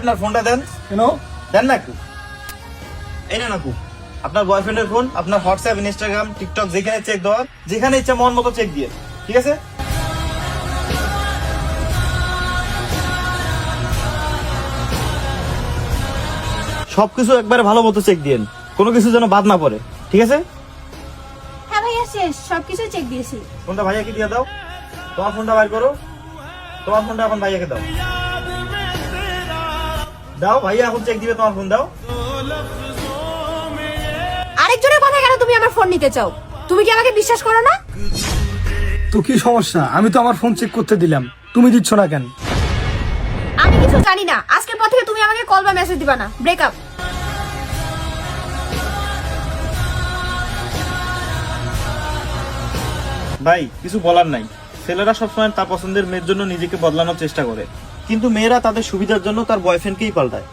আপনার ফোনটা দেন। কেন? দেন না একটু। এই না আপু, আপনার বয়ফ্রেন্ডের ফোন, আপনার হোয়াটসঅ্যাপ, ইনস্টাগ্রাম, টিকটক যেখানে চেক দেওয়ার, যেখানে ইচ্ছা মন মতো চেক দিয়ে, ঠিক আছে? সবকিছু একবারে ভালো মতো চেক দিয়েন, কোনো কিছু যেন বাদ না পড়ে, ঠিক আছে? হ্যাঁ ভাইয়া শেষ, সবকিছু চেক দিয়েছি। ফোনটা ভাইয়াকে দিয়ে দাও। তোমার ফোনটা বাইর করো। তোমার ফোনটা এখন ভাইয়াকে দাও। দাও, ভাইয়া এখন চেক দিবে, তোমার ফোন দাও। আরেকজনের কথা কেন তুমি আমার ফোন নিতে চাও? তুমি কি আমাকে বিশ্বাস করো না? তো কি সমস্যা? আমি তো আমার ফোন চেক করতে দিলাম, তুমি দিচ্ছ না কেন? আমি কিছু জানি না, আজকের পর থেকে তুমি আমাকে কল বা মেসেজ দিবা না। ব্রেকআপ। ভাই কিছু বলার নাই, ছেলেরা সবসময় তার পছন্দের মেয়ের জন্য নিজেকে বদলানোর চেষ্টা করে, কিন্তু মেয়েরা তাদের সুবিধার জন্য তার বয়ফ্রেন্ডকেই পাল্টায়।